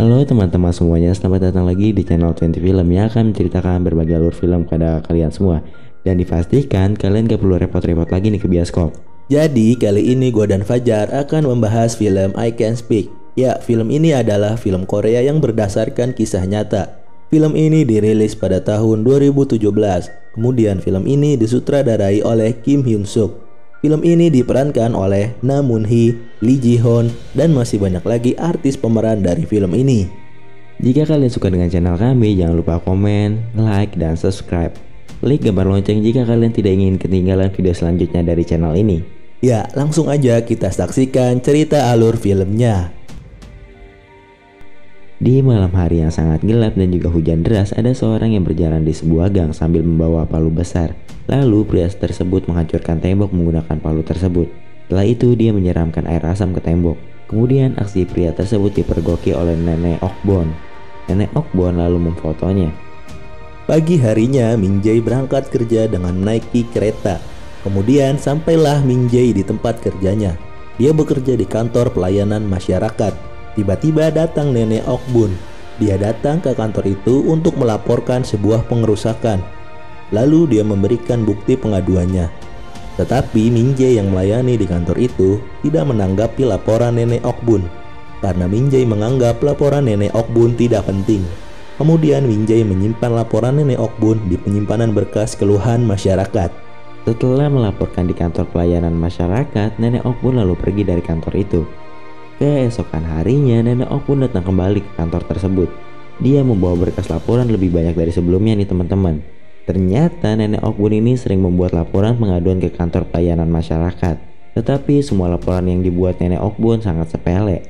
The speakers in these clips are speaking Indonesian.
Halo teman-teman semuanya, selamat datang lagi di channel 20 Film yang akan menceritakan berbagai alur film kepada kalian semua. Dan dipastikan kalian gak perlu repot-repot lagi nih ke bioskop. Jadi kali ini gue dan Fajar akan membahas film I Can Speak. Ya, film ini adalah film Korea yang berdasarkan kisah nyata. Film ini dirilis pada tahun 2017. Kemudian film ini disutradarai oleh Kim Hyun Suk. Film ini diperankan oleh Na Moon Hee, Lee Ji Hoon, dan masih banyak lagi artis pemeran dari film ini. Jika kalian suka dengan channel kami, jangan lupa komen, like, dan subscribe. Klik gambar lonceng jika kalian tidak ingin ketinggalan video selanjutnya dari channel ini. Ya, langsung aja kita saksikan cerita alur filmnya. Di malam hari yang sangat gelap dan juga hujan deras, ada seorang yang berjalan di sebuah gang sambil membawa palu besar. Lalu pria tersebut menghancurkan tembok menggunakan palu tersebut. Setelah itu dia menyiramkan air asam ke tembok. Kemudian aksi pria tersebut dipergoki oleh Nenek Okbon. Nenek Okbon lalu memfotonya. Pagi harinya Min Jae berangkat kerja dengan menaiki kereta. Kemudian sampailah Min Jae di tempat kerjanya. Dia bekerja di kantor pelayanan masyarakat. Tiba-tiba datang Nenek Okbun. Dia datang ke kantor itu untuk melaporkan sebuah pengerusakan. Lalu dia memberikan bukti pengaduannya. Tetapi Min Jae yang melayani di kantor itu tidak menanggapi laporan Nenek Okbun. Karena Min Jae menganggap laporan Nenek Okbun tidak penting. Kemudian Min Jae menyimpan laporan Nenek Okbun di penyimpanan berkas keluhan masyarakat. Setelah melaporkan di kantor pelayanan masyarakat, Nenek Okbun lalu pergi dari kantor itu. Keesokan harinya, Nenek Okbun datang kembali ke kantor tersebut. Dia membawa berkas laporan lebih banyak dari sebelumnya nih teman-teman. Ternyata Nenek Okbun ini sering membuat laporan pengaduan ke kantor pelayanan masyarakat. Tetapi semua laporan yang dibuat Nenek Okbun sangat sepele.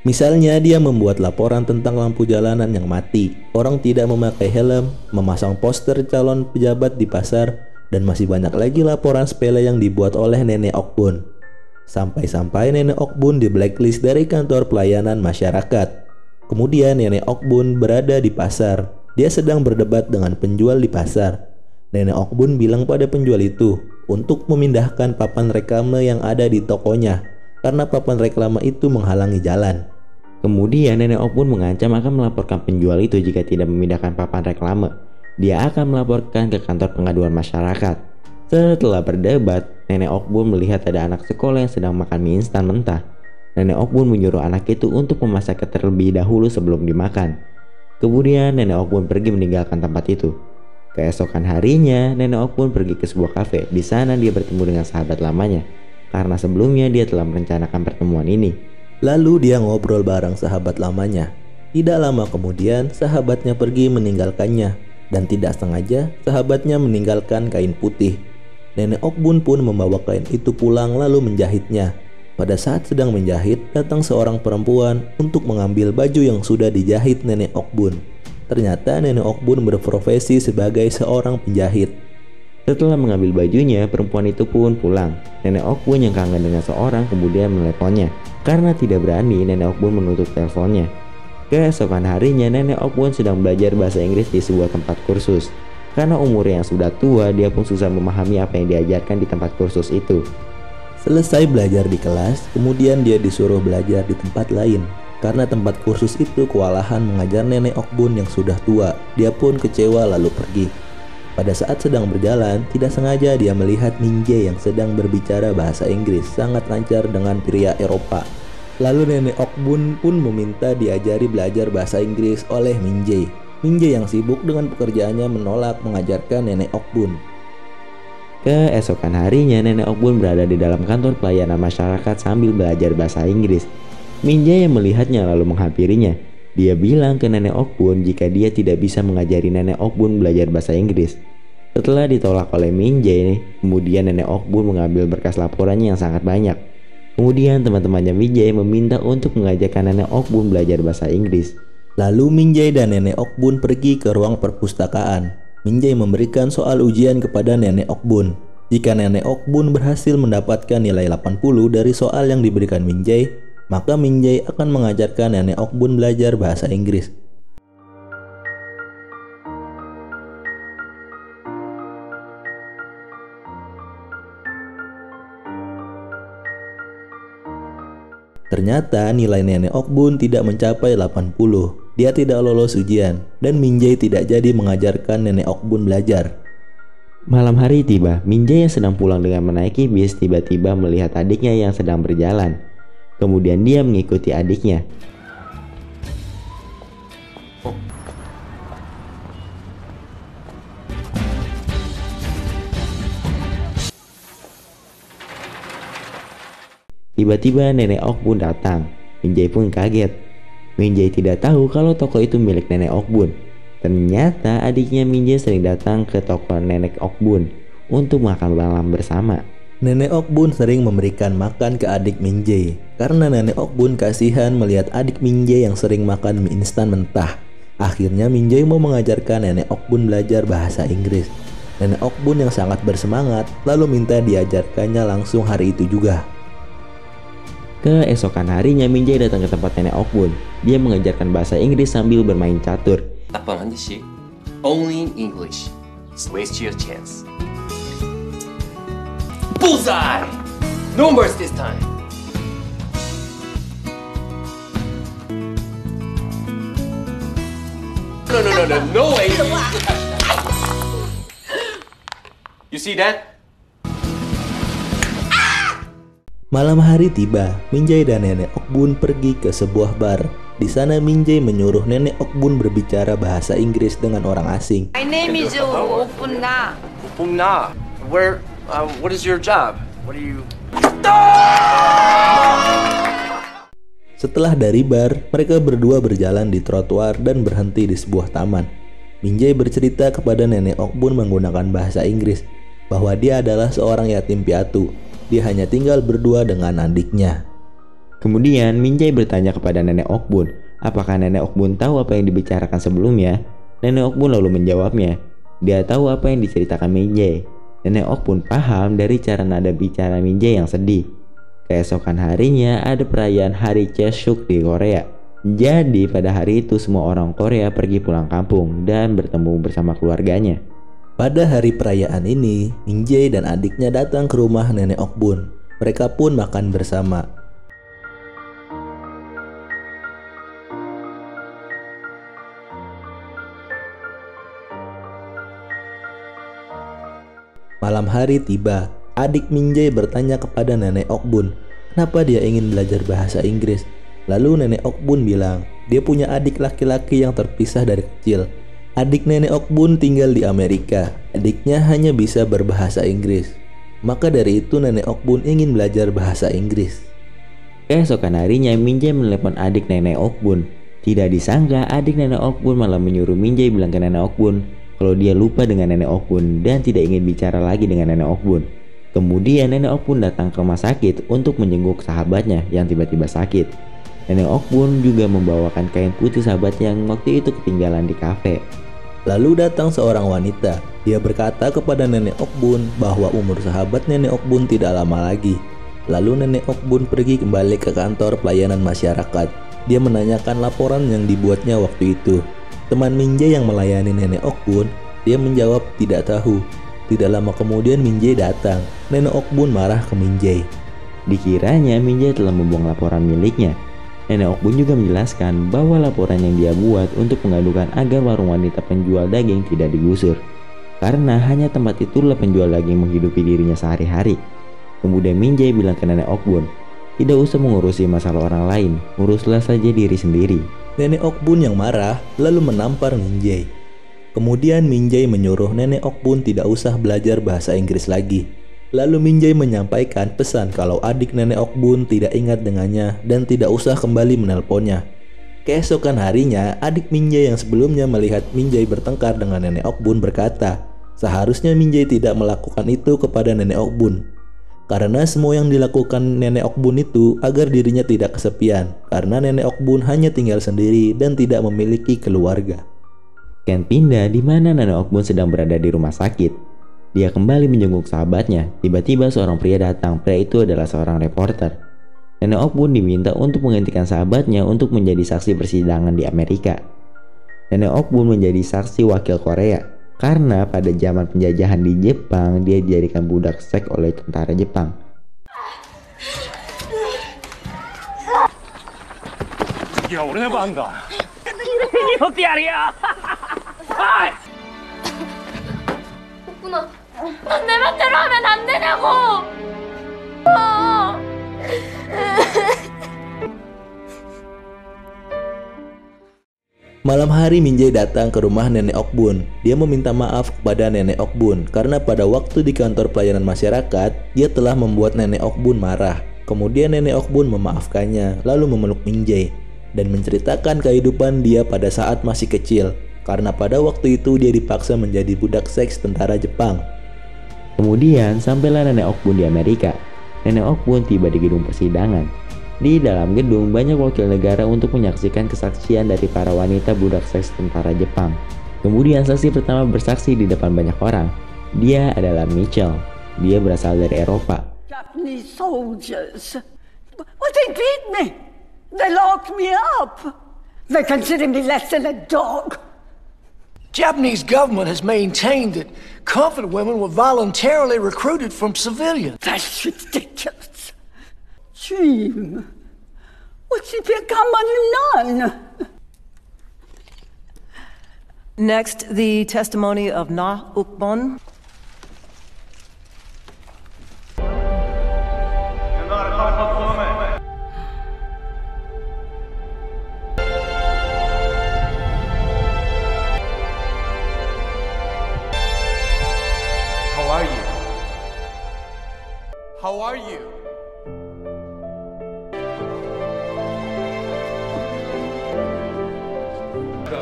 Misalnya dia membuat laporan tentang lampu jalanan yang mati, orang tidak memakai helm, memasang poster calon pejabat di pasar, dan masih banyak lagi laporan sepele yang dibuat oleh Nenek Okbun. Sampai-sampai Nenek Okbun di blacklist dari kantor pelayanan masyarakat. Kemudian Nenek Okbun berada di pasar. Dia sedang berdebat dengan penjual di pasar. Nenek Okbun bilang pada penjual itu untuk memindahkan papan reklame yang ada di tokonya karena papan reklame itu menghalangi jalan. Kemudian Nenek Okbun mengancam akan melaporkan penjual itu jika tidak memindahkan papan reklame. Dia akan melaporkan ke kantor pengaduan masyarakat. Setelah berdebat, Nenek Okbun melihat ada anak sekolah yang sedang makan mie instan mentah. Nenek Okbun menyuruh anak itu untuk memasaknya terlebih dahulu sebelum dimakan. Kemudian Nenek Okbun pergi meninggalkan tempat itu. Keesokan harinya, Nenek Okbun pergi ke sebuah kafe. Di sana dia bertemu dengan sahabat lamanya, karena sebelumnya dia telah merencanakan pertemuan ini. Lalu dia ngobrol bareng sahabat lamanya. Tidak lama kemudian sahabatnya pergi meninggalkannya, dan tidak sengaja sahabatnya meninggalkan kain putih. Nenek Okbun pun membawa kain itu pulang lalu menjahitnya. Pada saat sedang menjahit, datang seorang perempuan untuk mengambil baju yang sudah dijahit Nenek Okbun. Ternyata Nenek Okbun berprofesi sebagai seorang penjahit. Setelah mengambil bajunya, perempuan itu pun pulang. Nenek Okbun yang kangen dengan seorang kemudian meneleponnya. Karena tidak berani, Nenek Okbun menutup teleponnya. Keesokan harinya, Nenek Okbun sedang belajar bahasa Inggris di sebuah tempat kursus. Karena umurnya yang sudah tua, dia pun susah memahami apa yang diajarkan di tempat kursus itu. Selesai belajar di kelas, kemudian dia disuruh belajar di tempat lain. Karena tempat kursus itu kewalahan mengajar Nenek Okbun yang sudah tua, dia pun kecewa lalu pergi. Pada saat sedang berjalan, tidak sengaja dia melihat Min Jae yang sedang berbicara bahasa Inggris sangat lancar dengan pria Eropa. Lalu Nenek Okbun pun meminta diajari belajar bahasa Inggris oleh Min Jae. Min Jae yang sibuk dengan pekerjaannya menolak mengajarkan Nenek Okbun. Keesokan harinya, Nenek Okbun berada di dalam kantor pelayanan masyarakat sambil belajar bahasa Inggris. Min Jae yang melihatnya lalu menghampirinya. Dia bilang ke Nenek Okbun jika dia tidak bisa mengajari Nenek Okbun belajar bahasa Inggris. Setelah ditolak oleh Min Jae, kemudian Nenek Okbun mengambil berkas laporannya yang sangat banyak. Kemudian teman-temannya Min Jae meminta untuk mengajarkan Nenek Okbun belajar bahasa Inggris. Lalu Min Jae dan Nenek Okbun pergi ke ruang perpustakaan. Min Jae memberikan soal ujian kepada Nenek Okbun. Jika Nenek Okbun berhasil mendapatkan nilai 80 dari soal yang diberikan Min Jae, maka Min Jae akan mengajarkan Nenek Okbun belajar bahasa Inggris. Ternyata nilai Nenek Okbun tidak mencapai 80. Dia tidak lolos ujian dan Min-jae tidak jadi mengajarkan Nenek Okbun belajar. Malam hari tiba, Min-jae yang sedang pulang dengan menaiki bis tiba-tiba melihat adiknya yang sedang berjalan. Kemudian dia mengikuti adiknya. Tiba-tiba Nenek Okbun datang. Min-jae pun kaget. Min-jae tidak tahu kalau toko itu milik Nenek Okbun. Ternyata adiknya Min-jae sering datang ke toko Nenek Okbun untuk makan malam bersama. Nenek Okbun sering memberikan makan ke adik Min-jae karena Nenek Okbun kasihan melihat adik Min-jae yang sering makan mie instan mentah. Akhirnya Min-jae mau mengajarkan Nenek Okbun belajar bahasa Inggris. Nenek Okbun yang sangat bersemangat lalu minta diajarkannya langsung hari itu juga. Keesokan harinya Min-jae datang ke tempat Nenek Okbun. Dia mengajarkan bahasa Inggris sambil bermain catur. 딱방한지씩 Only in English. So waste your chance. Bullseye! Numbers this time. No way. You see that? Malam hari tiba, Min-jae dan Nenek Okbun pergi ke sebuah bar. Di sana Min-jae menyuruh Nenek Okbun berbicara bahasa Inggris dengan orang asing. My name is Okbun-na. Bumna, what is your job? What do you... Setelah dari bar, mereka berdua berjalan di trotoar dan berhenti di sebuah taman. Min-jae bercerita kepada Nenek Okbun menggunakan bahasa Inggris bahwa dia adalah seorang yatim piatu. Dia hanya tinggal berdua dengan adiknya. Kemudian Min-jae bertanya kepada Nenek Okbun, apakah Nenek Okbun tahu apa yang dibicarakan sebelumnya? Nenek Okbun lalu menjawabnya, dia tahu apa yang diceritakan Min-jae. Nenek Okbun paham dari cara nada bicara Min-jae yang sedih. Keesokan harinya ada perayaan Hari Chesuk di Korea. Jadi pada hari itu semua orang Korea pergi pulang kampung dan bertemu bersama keluarganya. Pada hari perayaan ini, Min-jae dan adiknya datang ke rumah Nenek Okbun. Mereka pun makan bersama. Malam hari tiba, adik Min-jae bertanya kepada Nenek Okbun, kenapa dia ingin belajar bahasa Inggris. Lalu Nenek Okbun bilang, dia punya adik laki-laki yang terpisah dari kecil. Adik Nenek Okbun tinggal di Amerika. Adiknya hanya bisa berbahasa Inggris. Maka dari itu Nenek Okbun ingin belajar bahasa Inggris. Keesokan harinya Min-jae menelepon adik Nenek Okbun. Tidak disangka adik Nenek Okbun malah menyuruh Min-jae bilang ke Nenek Okbun kalau dia lupa dengan Nenek Okbun dan tidak ingin bicara lagi dengan Nenek Okbun. Kemudian Nenek Okbun datang ke rumah sakit untuk menjenguk sahabatnya yang tiba-tiba sakit. Nenek Okbun juga membawakan kain putih sahabatnya yang waktu itu ketinggalan di kafe. Lalu datang seorang wanita. Dia berkata kepada Nenek Okbun bahwa umur sahabat Nenek Okbun tidak lama lagi. Lalu Nenek Okbun pergi kembali ke kantor pelayanan masyarakat. Dia menanyakan laporan yang dibuatnya waktu itu. Teman Min-jae yang melayani Nenek Okbun, dia menjawab tidak tahu. Tidak lama kemudian Min-jae datang. Nenek Okbun marah ke Min-jae. Dikiranya Min-jae telah membuang laporan miliknya. Nenek Okbun juga menjelaskan bahwa laporan yang dia buat untuk mengadukan agar warung wanita penjual daging tidak digusur. Karena hanya tempat itulah penjual daging menghidupi dirinya sehari-hari. Kemudian Min-jae bilang ke Nenek Okbun, tidak usah mengurusi masalah orang lain, uruslah saja diri sendiri. Nenek Okbun yang marah lalu menampar Min-jae. Kemudian Min-jae menyuruh Nenek Okbun tidak usah belajar bahasa Inggris lagi. Lalu Min-jae menyampaikan pesan kalau adik Nenek Okbun tidak ingat dengannya dan tidak usah kembali menelponnya. Keesokan harinya, adik Min-jae yang sebelumnya melihat Min-jae bertengkar dengan Nenek Okbun berkata, seharusnya Min-jae tidak melakukan itu kepada Nenek Okbun. Karena semua yang dilakukan Nenek Okbun itu agar dirinya tidak kesepian, karena Nenek Okbun hanya tinggal sendiri dan tidak memiliki keluarga. Ken pindah di mana Nenek Okbun sedang berada di rumah sakit. Dia kembali menjenguk sahabatnya. Tiba-tiba seorang pria datang. Pria itu adalah seorang reporter. Nenek Okbun diminta untuk menggantikan sahabatnya untuk menjadi saksi persidangan di Amerika. Nenek Okbun menjadi saksi wakil Korea karena pada zaman penjajahan di Jepang dia dijadikan budak seks oleh tentara Jepang. 오구나. 내 맘대로 하면 안 되냐고. Malam hari Min Jae datang ke rumah Nenek Okbun. Dia meminta maaf kepada Nenek Okbun karena pada waktu di kantor pelayanan masyarakat, dia telah membuat Nenek Okbun marah. Kemudian Nenek Okbun memaafkannya, lalu memeluk Min Jae dan menceritakan kehidupan dia pada saat masih kecil. Karena pada waktu itu dia dipaksa menjadi budak seks tentara Jepang. Kemudian sampailah Nenek Okbun di Amerika. Nenek Okbun tiba di gedung persidangan. Di dalam gedung banyak wakil negara untuk menyaksikan kesaksian dari para wanita budak seks tentara Jepang. Kemudian saksi pertama bersaksi di depan banyak orang. Dia adalah Mitchell. Dia berasal dari Eropa. Japanese soldiers. Well, they beat me. They locked me up. They consider me less than a dog. Japanese government has maintained that comfort women were voluntarily recruited from civilians. That's ridiculous. Dream. Would she become a nun? Next, the testimony of Na Ukbon. How are you? How are you?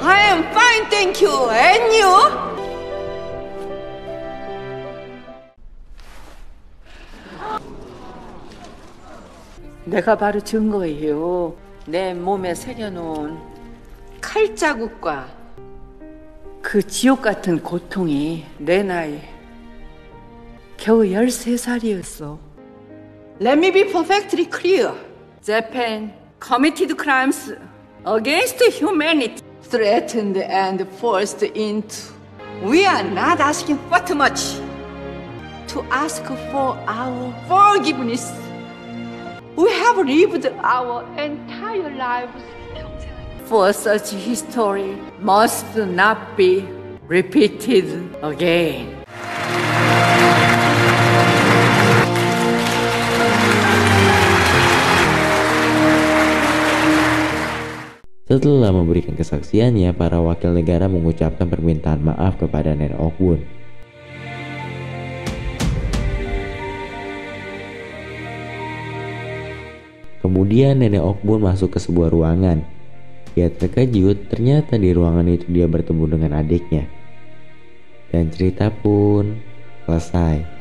I am fine, thank you. And you? 내가 바로 증거예요. 내 몸에 새겨놓은 칼자국과 그 지옥 같은 고통이 내 나이 겨우 13살이었어. Let me be perfectly clear. Japan committed crimes against humanity, threatened and forced into. We are not asking for too much. To ask for our forgiveness. We have lived our entire lives. For such history must not be repeated again. Setelah memberikan kesaksiannya, para wakil negara mengucapkan permintaan maaf kepada Nenek Okbun. Kemudian Nenek Okbun masuk ke sebuah ruangan. Dia terkejut, ternyata di ruangan itu dia bertemu dengan adiknya. Dan cerita pun selesai.